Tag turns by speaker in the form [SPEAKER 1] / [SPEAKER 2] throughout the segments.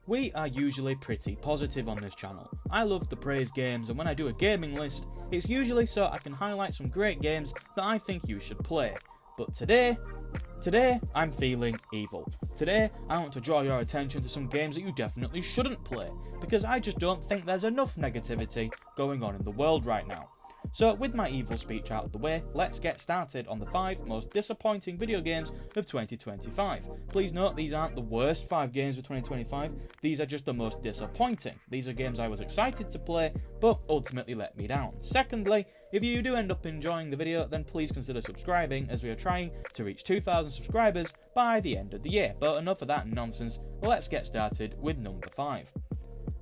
[SPEAKER 1] We are usually pretty positive on this channel. I love to praise games, and when I do a gaming list, it's usually so I can highlight some great games that I think you should play. But today I'm feeling evil. Today I want to draw your attention to some games that you definitely shouldn't play, because I just don't think there's enough negativity going on in the world right now. So with my evil speech out of the way, let's get started on the 5 most disappointing video games of 2025. Please note these aren't the worst 5 games of 2025, these are just the most disappointing. These are games I was excited to play, but ultimately let me down. Secondly, if you do end up enjoying the video, then please consider subscribing, as we are trying to reach 2,000 subscribers by the end of the year. But enough of that nonsense, let's get started with number 5.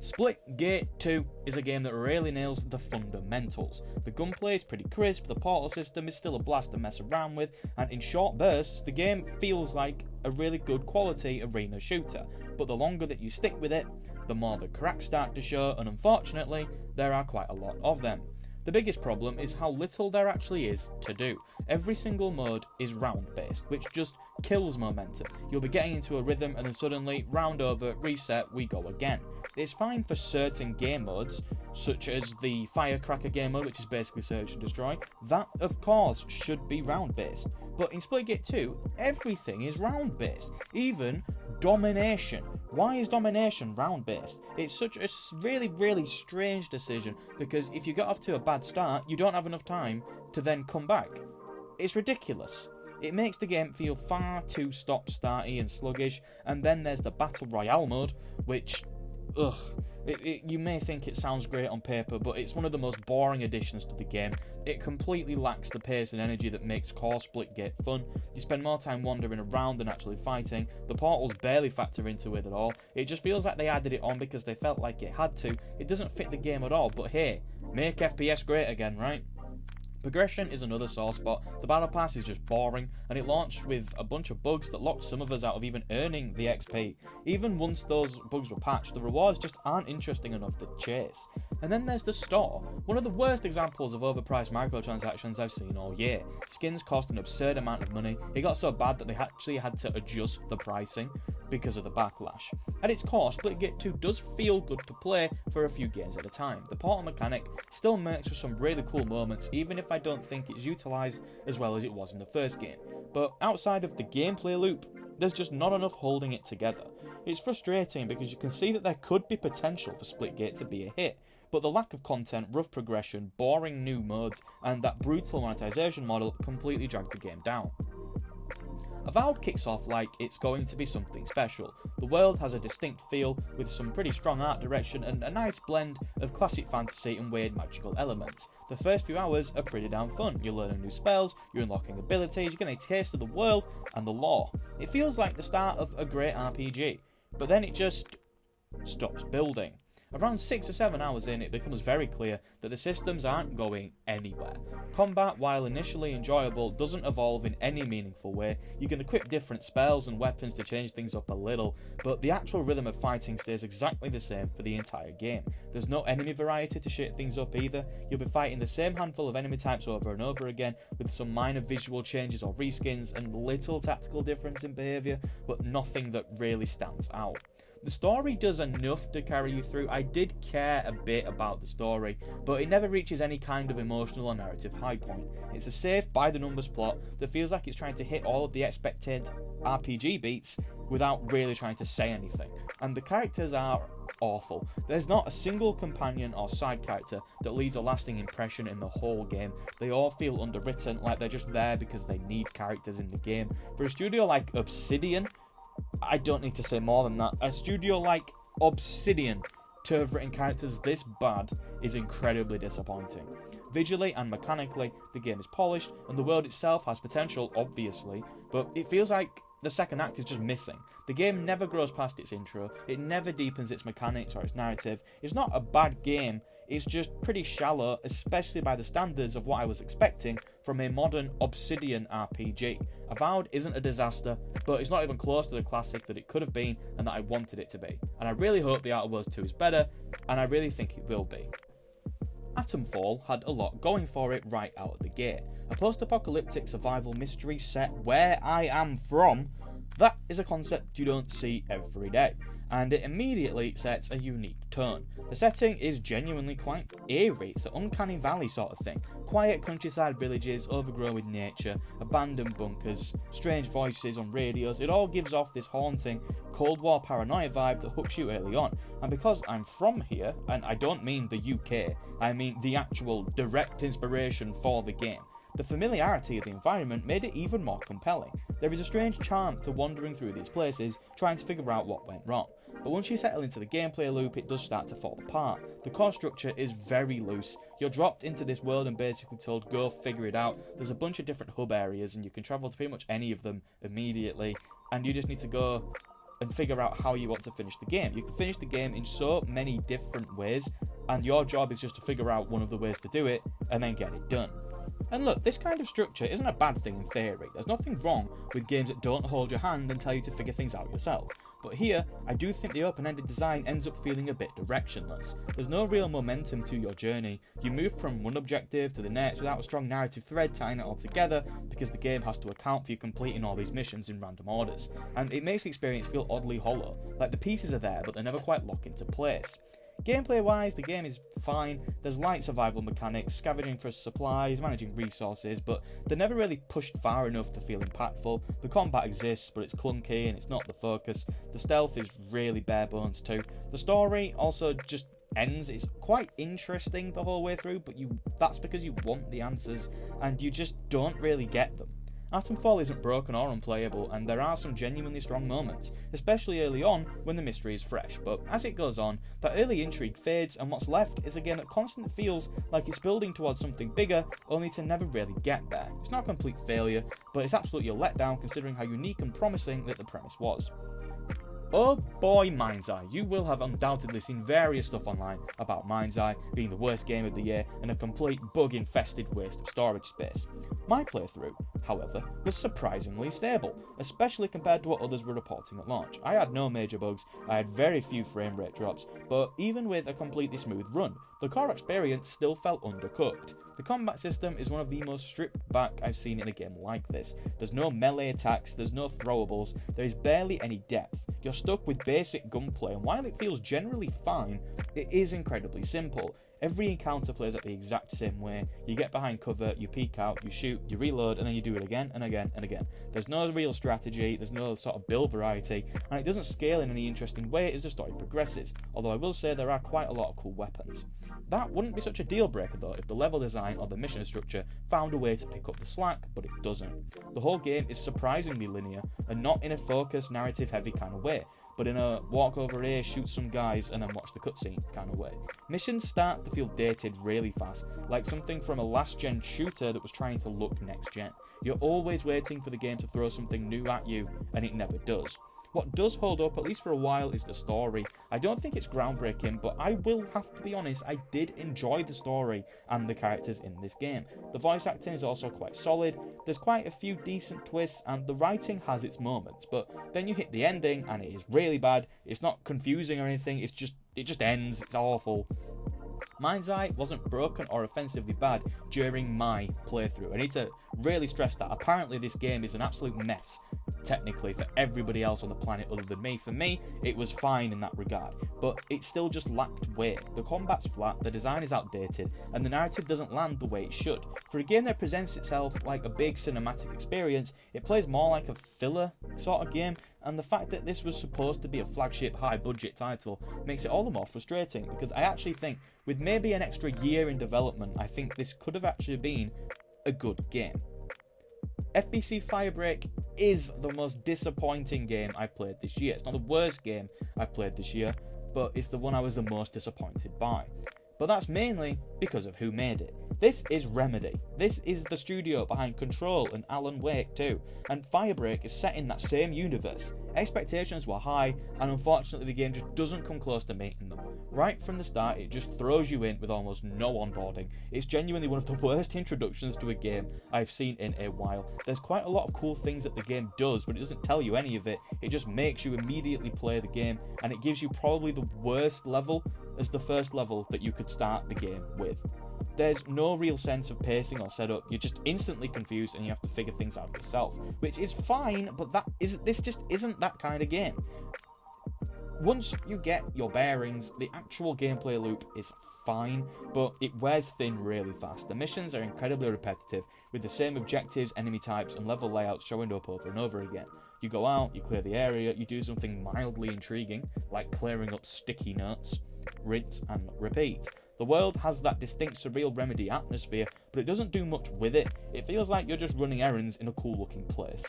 [SPEAKER 1] Splitgate 2 is a game that really nails the fundamentals. The gunplay is pretty crisp, the portal system is still a blast to mess around with, and in short bursts, the game feels like a really good quality arena shooter. But the longer that you stick with it, the more the cracks start to show, and unfortunately, there are quite a lot of them. The biggest problem is how little there actually is to do. Every single mode is round based, which just kills momentum. You'll be getting into a rhythm and then suddenly, round over, reset, we go again. It's fine for certain game modes, such as the Firecracker game mode, which is basically search and destroy. That, of course, should be round based. But in Splitgate 2, everything is round based, even domination. Why is domination round based? It's such a really strange decision, because if you get off to a bad start, you don't have enough time to then come back. It's ridiculous. It makes the game feel far too stop-starty and sluggish, and then there's the Battle Royale mode, which, you may think it sounds great on paper, but it's one of the most boring additions to the game. It completely lacks the pace and energy that makes core Splitgate fun. You spend more time wandering around than actually fighting. The portals barely factor into it at all. It just feels like they added it on because they felt like it had to. It doesn't fit the game at all, but hey, make FPS great again, right? Progression is another sore spot. The battle pass is just boring, and it launched with a bunch of bugs that locked some of us out of even earning the XP. Even once those bugs were patched, the rewards just aren't interesting enough to chase. And then there's the store, one of the worst examples of overpriced microtransactions I've seen all year. Skins cost an absurd amount of money. It got so bad that they actually had to adjust the pricing because of the backlash. At its core, Splitgate 2 does feel good to play for a few games at a time. The portal mechanic still makes for some really cool moments, even if I don't think it's utilised as well as it was in the first game. But outside of the gameplay loop, there's just not enough holding it together. It's frustrating because you can see that there could be potential for Splitgate to be a hit, but the lack of content, rough progression, boring new modes, and that brutal monetization model completely drag the game down. Avowed kicks off like it's going to be something special. The world has a distinct feel, with some pretty strong art direction and a nice blend of classic fantasy and weird magical elements. The first few hours are pretty damn fun. You're learning new spells, you're unlocking abilities, you're getting a taste of the world and the lore. It feels like the start of a great RPG, but then it just stops building. Around 6 or 7 hours in, it becomes very clear that the systems aren't going anywhere. Combat, while initially enjoyable, doesn't evolve in any meaningful way. You can equip different spells and weapons to change things up a little, but the actual rhythm of fighting stays exactly the same for the entire game. There's no enemy variety to shake things up either. You'll be fighting the same handful of enemy types over and over again, with some minor visual changes or reskins and little tactical difference in behaviour, but nothing that really stands out. The story does enough to carry you through. I did care a bit about the story, but it never reaches any kind of emotional or narrative high point. It's a safe, by-the-numbers plot that feels like it's trying to hit all of the expected RPG beats without really trying to say anything. And the characters are awful. There's not a single companion or side character that leaves a lasting impression in the whole game. They all feel underwritten, like they're just there because they need characters in the game. For a studio like Obsidian, I don't need to say more than that. A studio like Obsidian to have written characters this bad is incredibly disappointing. Visually and mechanically, the game is polished, and the world itself has potential, obviously, but it feels like the second act is just missing. The game never grows past its intro, it never deepens its mechanics or its narrative. It's not a bad game, it's just pretty shallow, especially by the standards of what I was expecting from a modern Obsidian RPG. Avowed isn't a disaster, but it's not even close to the classic that it could have been and that I wanted it to be. And I really hope The Outer Worlds 2 is better, and I really think it will be. Atomfall had a lot going for it right out of the gate. A post-apocalyptic survival mystery set where I am from, That is a concept you don't see every day, and it immediately sets a unique tone. The setting is genuinely quite eerie. It's an uncanny valley sort of thing. Quiet countryside villages overgrown with nature, abandoned bunkers, strange voices on radios. It all gives off this haunting Cold War paranoia vibe that hooks you early on. And because I'm from here, and I don't mean the UK, I mean the actual direct inspiration for the game, the familiarity of the environment made it even more compelling. There is a strange charm to wandering through these places, trying to figure out what went wrong. But once you settle into the gameplay loop, it does start to fall apart. The core structure is very loose. You're dropped into this world and basically told, go figure it out. There's a bunch of different hub areas and you can travel to pretty much any of them immediately, and you just need to go and figure out how you want to finish the game. You can finish the game in so many different ways, and your job is just to figure out one of the ways to do it and then get it done. And look, this kind of structure isn't a bad thing in theory. There's nothing wrong with games that don't hold your hand and tell you to figure things out yourself. But here, I do think the open-ended design ends up feeling a bit directionless. There's no real momentum to your journey. You move from one objective to the next without a strong narrative thread tying it all together, because the game has to account for you completing all these missions in random orders. And it makes the experience feel oddly hollow, like the pieces are there but they never quite lock into place. Gameplay wise, the game is fine. There's light survival mechanics, scavenging for supplies, managing resources, but they're never really pushed far enough to feel impactful. The combat exists, but it's clunky and it's not the focus. The stealth is really bare bones too. The story also just ends. It's quite interesting the whole way through, but that's because you want the answers and you just don't really get them. Atomfall isn't broken or unplayable, and there are some genuinely strong moments, especially early on when the mystery is fresh, but as it goes on, that early intrigue fades and what's left is a game that constantly feels like it's building towards something bigger, only to never really get there. It's not a complete failure, but it's absolutely a letdown considering how unique and promising that the premise was. Oh boy, Mind's Eye. You will have undoubtedly seen various stuff online about Mind's Eye being the worst game of the year and a complete bug-infested waste of storage space. My playthrough, however, was surprisingly stable, especially compared to what others were reporting at launch. I had no major bugs, I had very few frame rate drops, but even with a completely smooth run, the core experience still felt undercooked. The combat system is one of the most stripped back I've seen in a game like this. There's no melee attacks, there's no throwables, there is barely any depth. You're stuck with basic gunplay, and while it feels generally fine, it is incredibly simple. Every encounter plays out the exact same way. You get behind cover, you peek out, you shoot, you reload, and then you do it again and again and again. There's no real strategy, there's no sort of build variety, and it doesn't scale in any interesting way as the story progresses, although I will say there are quite a lot of cool weapons. That wouldn't be such a deal breaker though if the level design or the mission structure found a way to pick up the slack, but it doesn't. The whole game is surprisingly linear, and not in a focused, narrative heavy kind of way, but in a walk over here, shoot some guys, and then watch the cutscene kind of way. Missions start to feel dated really fast, like something from a last-gen shooter that was trying to look next-gen. You're always waiting for the game to throw something new at you, and it never does. What does hold up, at least for a while, is the story. I don't think it's groundbreaking, but I will have to be honest, I did enjoy the story and the characters in this game. The voice acting is also quite solid, there's quite a few decent twists, and the writing has its moments, but then you hit the ending, and it is really bad. It's not confusing or anything, it just ends, it's awful. Mind's Eye wasn't broken or offensively bad during my playthrough. I need to really stress that. Apparently this game is an absolute mess, technically, for everybody else on the planet other than me. For me, it was fine in that regard, but it still just lacked weight. The combat's flat, the design is outdated, and the narrative doesn't land the way it should. For a game that presents itself like a big cinematic experience, it plays more like a filler sort of game, and the fact that this was supposed to be a flagship high-budget title makes it all the more frustrating, because I actually think, with maybe an extra year in development, I think this could have actually been a good game. FBC Firebreak is the most disappointing game I've played this year. It's not the worst game I've played this year, but it's the one I was the most disappointed by. But that's mainly because of who made it. This is Remedy. This is the studio behind Control and Alan Wake 2, and Firebreak is set in that same universe. Expectations were high, and unfortunately the game just doesn't come close to meeting them. Right from the start, it just throws you in with almost no onboarding. It's genuinely one of the worst introductions to a game I've seen in a while. There's quite a lot of cool things that the game does, but it doesn't tell you any of it. It just makes you immediately play the game, and it gives you probably the worst level as the first level that you could start the game with. There's no real sense of pacing or setup. You're just instantly confused and you have to figure things out yourself, which is fine, but this just isn't that kind of game. Once you get your bearings, the actual gameplay loop is fine, but it wears thin really fast. The missions are incredibly repetitive, with the same objectives, enemy types, and level layouts showing up over and over again. You go out, you clear the area, you do something mildly intriguing, like clearing up sticky notes, rinse and repeat. The world has that distinct surreal Remedy atmosphere, but it doesn't do much with it. It feels like you're just running errands in a cool looking place.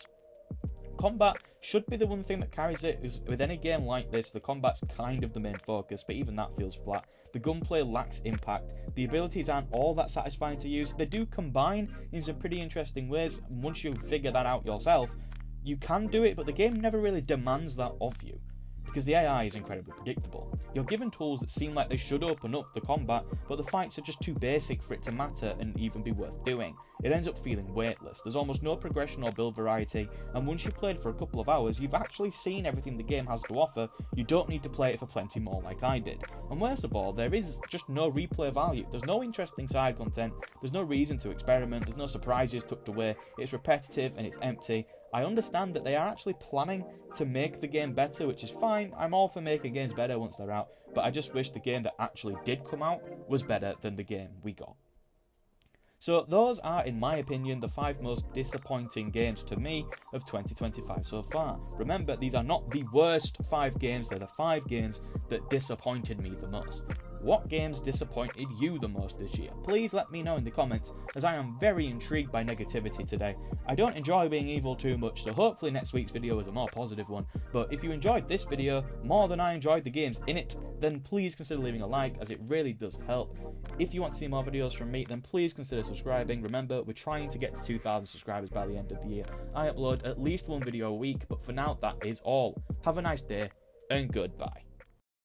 [SPEAKER 1] Combat should be the one thing that carries it, because with any game like this, the combat's kind of the main focus, but even that feels flat. The gunplay lacks impact, the abilities aren't all that satisfying to use. They do combine in some pretty interesting ways, and once you figure that out yourself, you can do it, but the game never really demands that of you, because the AI is incredibly predictable. You're given tools that seem like they should open up the combat, but the fights are just too basic for it to matter and even be worth doing. It ends up feeling weightless. There's almost no progression or build variety, and once you've played for a couple of hours, you've actually seen everything the game has to offer. You don't need to play it for plenty more like I did. And worst of all, there is just no replay value. There's no interesting side content, there's no reason to experiment, there's no surprises tucked away. It's repetitive and it's empty. I understand that they are actually planning to make the game better, which is fine. I'm all for making games better once they're out, but I just wish the game that actually did come out was better than the game we got. So those are, in my opinion, the 5 most disappointing games to me of 2025 so far. Remember, these are not the worst 5 games, they're the 5 games that disappointed me the most. What games disappointed you the most this year? Please let me know in the comments, as I am very intrigued by negativity today. I don't enjoy being evil too much, so hopefully next week's video is a more positive one. But if you enjoyed this video more than I enjoyed the games in it, then please consider leaving a like, as it really does help. If you want to see more videos from me, then please consider subscribing. Remember, we're trying to get to 2,000 subscribers by the end of the year. I upload at least 1 video a week, but for now, that is all. Have a nice day, and goodbye.